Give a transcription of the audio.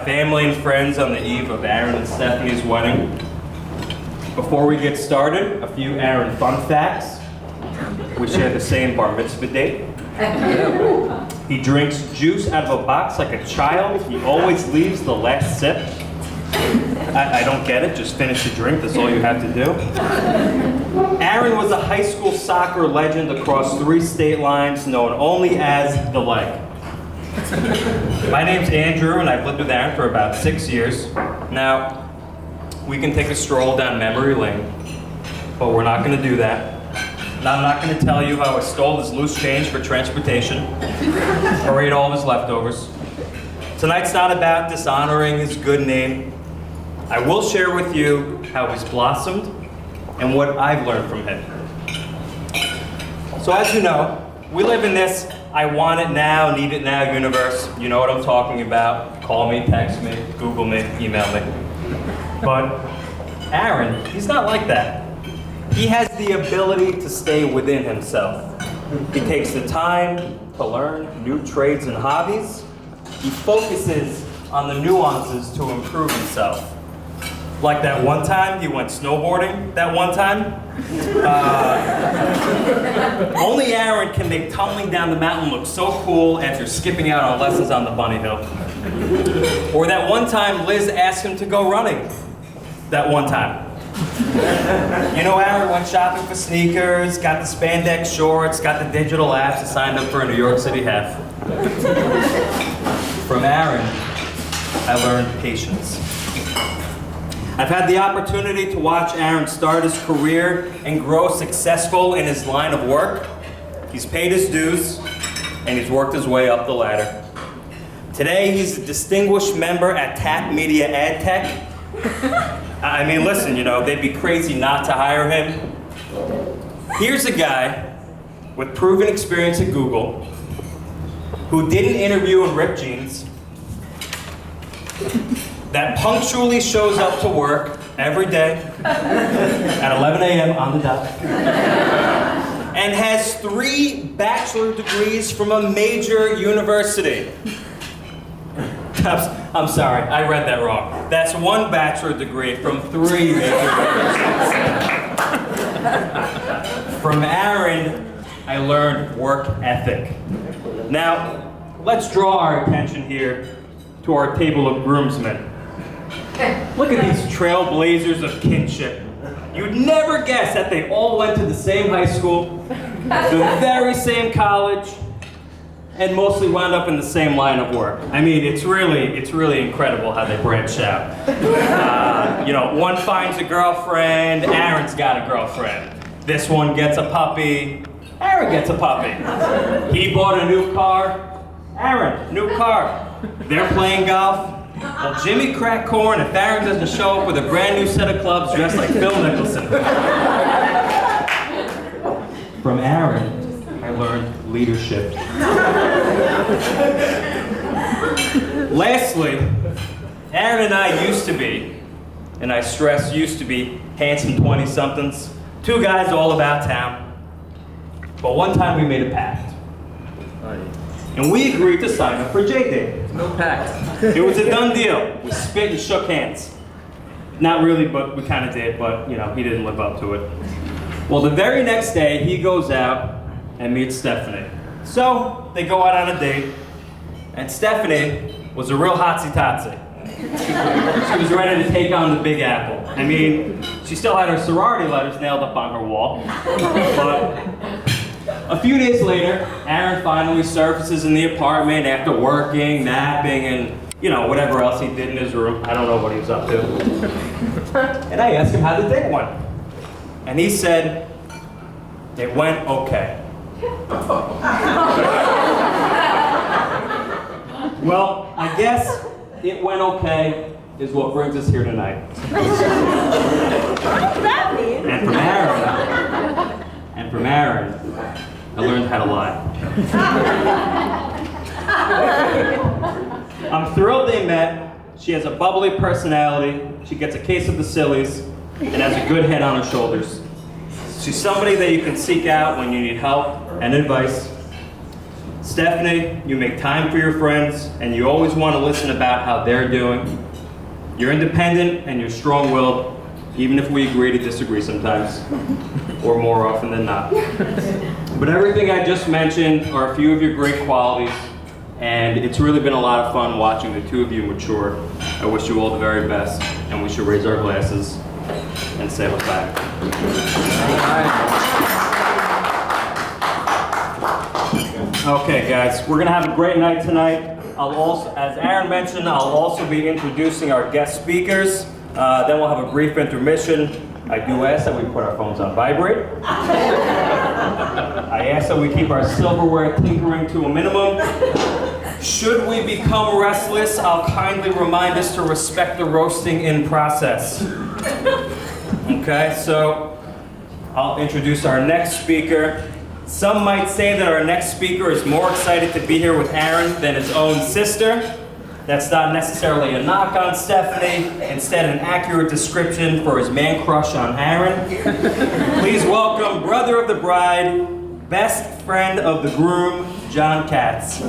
Family and friends on the eve of Aaron and Stephanie's wedding. Before we get started, a few Aaron fun facts. We share the same bar mitzvah date. He drinks juice out of a box like a child. He always leaves the last sip. I don't get it, just finish the drink, that's all you have to do. Aaron was a high school soccer legend across 3 state lines, known only as the Leg. My name's Andrew, and I've lived with Aaron for about 6 years. Now, we can take a stroll down memory lane, but we're not gonna do that. And I'm not gonna tell you how I stole his loose change for transportation, or ate all of his leftovers. Tonight's not about dishonoring his good name. I will share with you how he's blossomed and what I've learned from him. So as you know, we live in this I want it now, need it now universe. You know what I'm talking about. Call me, text me, Google me, email me. But Aaron, he's not like that. He has the ability to stay within himself. He takes the time to learn new trades and hobbies. He focuses on the nuances to improve himself. Like that one time he went snowboarding, that one time. Only Aaron can make tumbling down the mountain look so cool after skipping out on lessons on the bunny hill. Or that one time Liz asked him to go running. That one time. You know, Aaron went shopping for sneakers, got the spandex shorts, got the digital apps, and signed up for a New York City half. From Aaron, I learned patience. I've had the opportunity to watch Aaron start his career and grow successful in his line of work. He's paid his dues, and he's worked his way up the ladder. Today, he's a distinguished member at TAP Media Ad Tech. I mean, listen, you know, they'd be crazy not to hire him. Here's a guy with proven experience at Google who didn't interview in ripped jeans, that punctually shows up to work every day at 11 a.m. on the dot, and has 3 bachelor degrees from a major university. I'm sorry, I read that wrong. That's 1 bachelor degree from 3 major universities. From Aaron, I learned work ethic. Now, let's draw our attention here to our table of groomsmen. Look at these trailblazers of kinship. You'd never guess that they all went to the same high school, the very same college, and mostly wound up in the same line of work. I mean, it's really incredible how they branch out. You know, one finds a girlfriend, Aaron's got a girlfriend. This one gets a puppy, Aaron gets a puppy. He bought a new car, Aaron, new car. They're playing golf. Well, Jimmy cracked corn if Aaron doesn't show up with a brand new set of clubs dressed like Phil Mickelson. From Aaron, I learned leadership. Lastly, Aaron and I used to be, and I stress used to be, handsome 20-somethings, 2 guys all about town. But one time we made a pact. And we agreed to sign up for J-Day. No pact. It was a done deal. We spit and shook hands. Not really, but we kind of did, but you know, he didn't live up to it. Well, the very next day, he goes out and meets Stephanie. So, they go out on a date, and Stephanie was a real hotsy-totsy. She was ready to take on the Big Apple. I mean, she still had her sorority letters nailed up on her wall, but a few days later, Aaron finally surfaces in the apartment after working, napping, and you know, whatever else he did in his room. I don't know what he was up to. And I asked him how the date went. And he said, it went okay. Well, I guess it went okay is what brings us here tonight. What does that mean? And from Aaron, I learned how to lie. I'm thrilled they met. She has a bubbly personality. She gets a case of the sillies and has a good head on her shoulders. She's somebody that you can seek out when you need help and advice. Stephanie, you make time for your friends, and you always want to listen about how they're doing. You're independent and you're strong-willed, even if we agree to disagree sometimes, or more often than not. But everything I just mentioned are a few of your great qualities, and it's really been a lot of fun watching the two of you mature. I wish you all the very best, and we should raise our glasses and say what's back. Okay, guys, we're gonna have a great night tonight. I'll also, as Aaron mentioned, I'll also be introducing our guest speakers. Then we'll have a brief intermission. I do ask that we put our phones on vibrate. I ask that we keep our silverware tinkering to a minimum. Should we become restless, I'll kindly remind us to respect the roasting in process. Okay, so I'll introduce our next speaker. Some might say that our next speaker is more excited to be here with Aaron than his own sister. That's not necessarily a knock on Stephanie, instead an accurate description for his man crush on Aaron. Please welcome brother of the bride, best friend of the groom, John Katz.